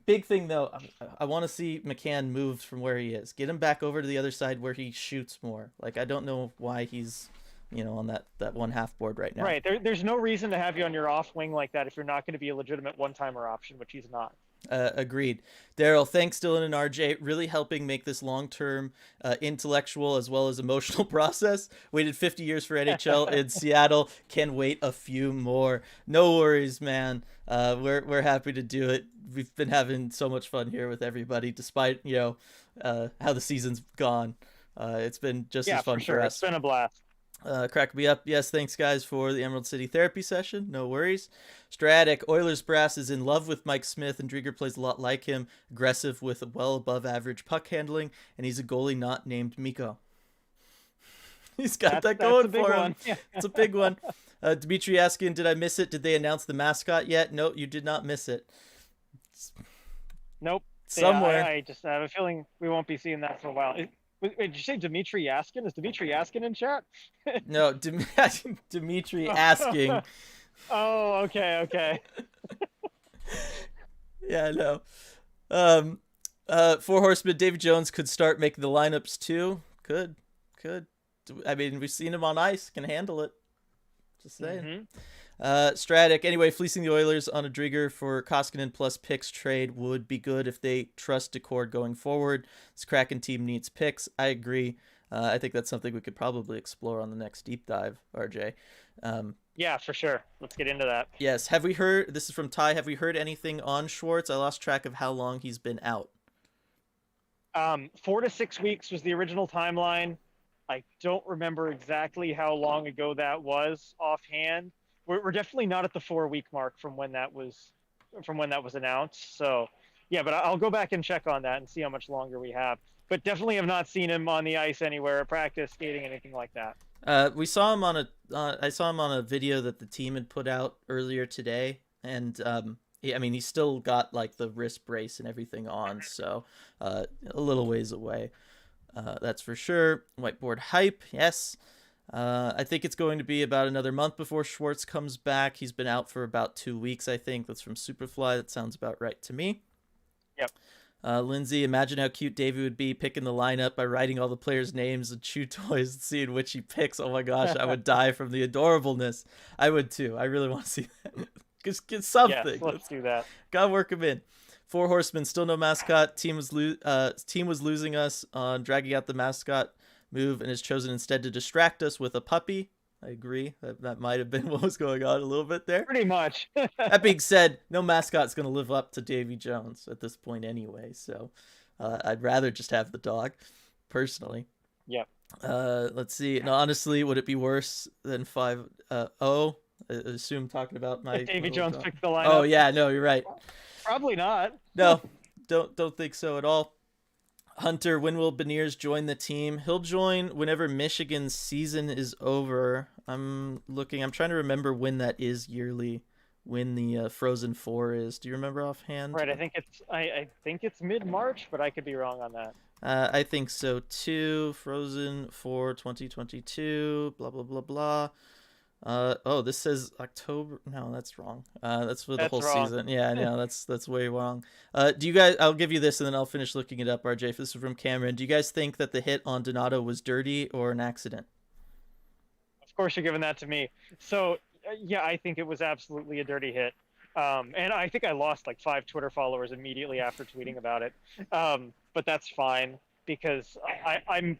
Big thing though, I want to see McCann moved from where he is. Get him back over to the other side where he shoots more. Like I don't know why he's, on that one half board right now. Right. There's no reason to have you on your off wing like that if you're not going to be a legitimate one-timer option, which he's not. Agreed. Daryl, thanks Dylan and RJ, really helping make this long-term intellectual as well as emotional process. Waited 50 years for NHL in Seattle. Can wait a few more. No worries, man. We're happy to do it. We've been having so much fun here with everybody, despite how the season's gone. It's been just as fun for us. It's been a blast. Crack me up. Yes, thanks guys for the Emerald City therapy session. No worries. Stratic, Oilers Brass is in love with Mike Smith, and Drieger plays a lot like him. Aggressive with well above average puck handling, and he's a goalie not named Mikko. He's got that going for him. Yeah. It's a big one. Dmitry asking, did I miss it? Did they announce the mascot yet? No, you did not miss it. Nope. Somewhere. I just have a feeling we won't be seeing that for a while. Wait, did you say Dmitry Askin? Is Dmitry Askin in chat? No, Dmitry asking. Oh, okay. Yeah, no. Four Horsemen, David Jones could start making the lineups too. Could. I mean, we've seen him on ice, can handle it. Just saying. Mm-hmm. Stratic, anyway, fleecing the Oilers on a Drigger for Koskinen plus picks trade would be good if they trust Decord going forward. This Kraken team needs picks. I agree. I think that's something we could probably explore on the next deep dive, RJ. Yeah, for sure. Let's get into that. Yes. Have we heard, this is from Ty, have we heard anything on Schwartz? I lost track of how long he's been out. 4 to 6 weeks was the original timeline. I don't remember exactly how long ago that was offhand. We're definitely not at the 4-week mark from when that was announced. So, yeah, but I'll go back and check on that and see how much longer we have. But definitely have not seen him on the ice anywhere, practice, skating, anything like that. We saw him on I saw him on a video that the team had put out earlier today, and I mean, he's still got like the wrist brace and everything on, so a little ways away. That's for sure. Whiteboard hype, yes. I think it's going to be about another month before Schwartz comes back. He's been out for about 2 weeks, I think. That's from Superfly. That sounds about right to me. Yep. Lindsay, imagine how cute Davey would be picking the lineup by writing all the players' names and chew toys and seeing which he picks. Oh my gosh, I would die from the adorableness. I would too. I really want to see that. Just get something. Yes, let's do that. Gotta work him in. Four Horsemen, still no mascot. Team was losing us on dragging out the mascot move and has chosen instead to distract us with a puppy. I agree. That might have been what was going on a little bit there. Pretty much. That being said, no mascot's going to live up to Davy Jones at this point anyway, so I'd rather just have the dog, personally. Yeah. Let's see. No, honestly, would it be worse than 5-0? I assume talking about my... If Davy Jones dog. picked the lineup. Oh, yeah, no, you're right. Probably not. No, don't think so at all. Hunter, when will Beniers join the team? He'll join whenever Michigan's season is over. I'm trying to remember when that is yearly, when the Frozen Four is. Do you remember offhand? Right, I think it's mid-March, but I could be wrong on that. I think so too. Frozen Four 2022, blah, blah, blah, blah. This says October. No, that's wrong. That's for the whole wrong. season. Yeah, no, that's way wrong. Do you guys? I'll give you this, and then I'll finish looking it up. RJ, this is from Cameron. Do you guys think that the hit on Donato was dirty or an accident? Of course, you're giving that to me. So, yeah, I think it was absolutely a dirty hit. And I think I lost like 5 Twitter followers immediately after tweeting about it. But that's fine because I'm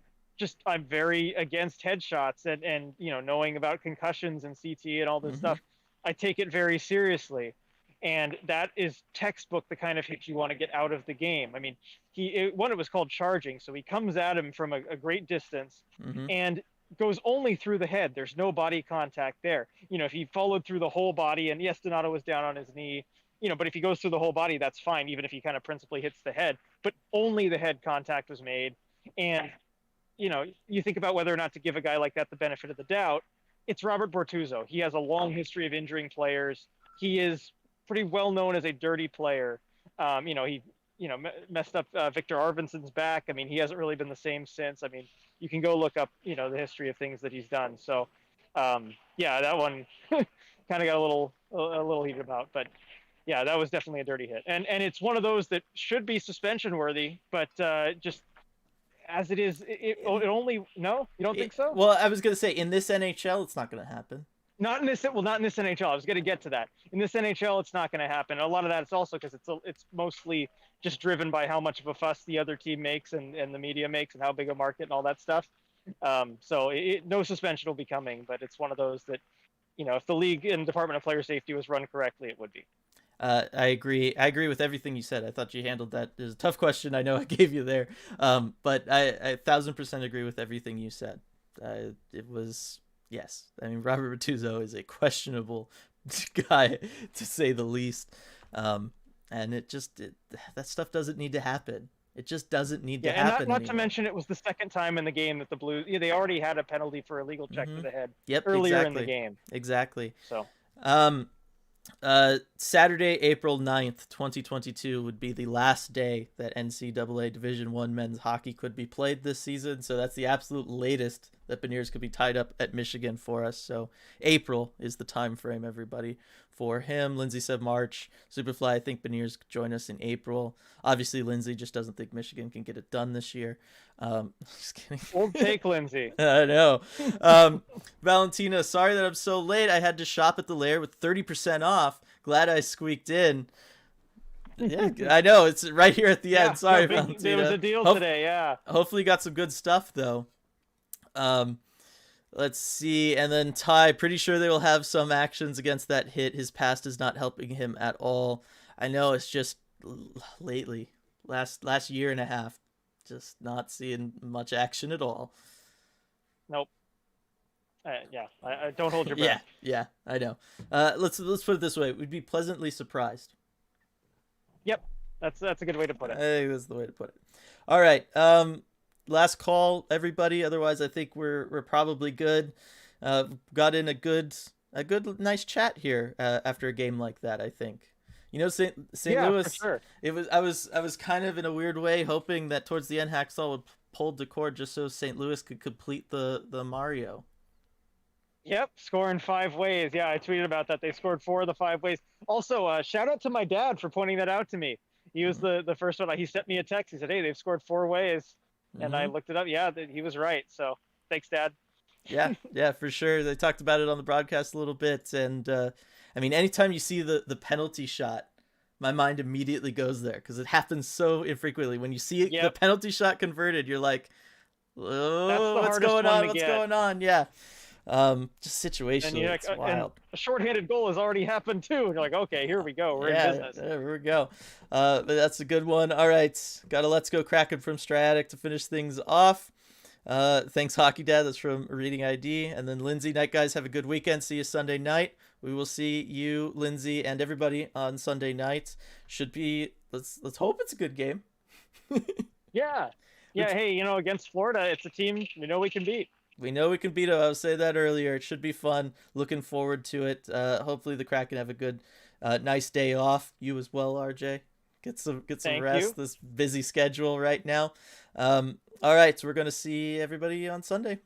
very against headshots and knowing about concussions and CT and all this stuff. I take it very seriously. And that is textbook the kind of hit you want to get out of the game. I mean, it was called charging. So he comes at him from a great distance and goes only through the head. There's no body contact there. If he followed through the whole body, and yes, Donato was down on his knee, but if he goes through the whole body, that's fine, even if he kind of principally hits the head. But only the head contact was made. And you think about whether or not to give a guy like that the benefit of the doubt. It's Robert Bortuzzo. He has a long history of injuring players. He is pretty well known as a dirty player. He messed up Victor Arvidsson's back. I mean, he hasn't really been the same since. I mean, you can go look up, the history of things that he's done. So, yeah, that one kind of got a little heated about. But, yeah, that was definitely a dirty hit. And it's one of those that should be suspension worthy, but just as it is, it only no, you don't think so? Well, I was gonna say in this NHL, it's not gonna happen. Not in this NHL. I was gonna get to that. In this NHL, it's not gonna happen. A lot of that is also because it's mostly just driven by how much of a fuss the other team makes and the media makes and how big a market and all that stuff. So no suspension will be coming, but it's one of those that, if the league and Department of Player Safety was run correctly, it would be. I agree. I agree with everything you said. I thought you handled that. It was a tough question. I know I gave you there. But I 1,000% agree with everything you said. It was, yes. I mean, Robert Bortuzzo is a questionable guy, to say the least. And that stuff doesn't need to happen. It just doesn't need to happen. And not to mention, it was the second time in the game that the Blues, they already had a penalty for a legal check to the head earlier in the game. Exactly. So, Saturday, April 9th, 2022 would be the last day that NCAA Division I men's hockey could be played this season. So that's the absolute latest that Beniers could be tied up at Michigan for us. So April is the time frame, everybody, for him. Lindsay said March. Superfly, I think Beniers could join us in April. Obviously, Lindsay just doesn't think Michigan can get it done this year. Just kidding. Old take, Lindsay. I know. Valentina, sorry that I'm so late. I had to shop at the Lair with 30% off. Glad I squeaked in. Yeah, I know. It's right here at the end. Sorry, Valentina. There was a deal today, yeah. Hopefully you got some good stuff, though. Let's see. And then Ty, pretty sure they will have some actions against that hit. His past is not helping him at all. I know it's just lately, last year and a half, just not seeing much action at all. Nope. I don't hold your breath. Yeah, I know. Let's put it this way: we'd be pleasantly surprised. Yep, that's a good way to put it. I think that's the way to put it. All right. Last call, everybody. Otherwise, I think we're probably good. Got in a good nice chat here after a game like that. I think. You know, St. Louis. For sure. It was. I was kind of in a weird way hoping that towards the end Hacksaw would pull the cord just so St. Louis could complete the Mario. Yep, scoring 5 ways. Yeah, I tweeted about that. They scored 4 of the 5 ways. Also, shout out to my dad for pointing that out to me. He was the first one. He sent me a text. He said, "Hey, they've scored 4 ways," and I looked it up. Yeah, he was right. So thanks, Dad. Yeah, for sure. They talked about it on the broadcast a little bit, and I mean, anytime you see the penalty shot, my mind immediately goes there because it happens so infrequently. When you see the penalty shot converted, you're like, "Oh, what's going on? What's going on?" Yeah. Just situationally, it's wild. A shorthanded goal has already happened too. And you're like, okay, here we go. We're in business. Yeah, here we go. But that's a good one. All right, got a Let's Go Kraken from Stratic to finish things off. Thanks, Hockey Dad. That's from Reading ID. And then Lindsay, night guys, have a good weekend. See you Sunday night. We will see you, Lindsay, and everybody on Sunday night. Should be. Let's hope it's a good game. Yeah. Hey, against Florida, it's a team we know we can beat. We know we can beat them. I was saying that earlier. It should be fun. Looking forward to it. Hopefully the Kraken have a good, nice day off. You as well, RJ. Get some rest. This busy schedule right now. All right, so we're going to see everybody on Sunday.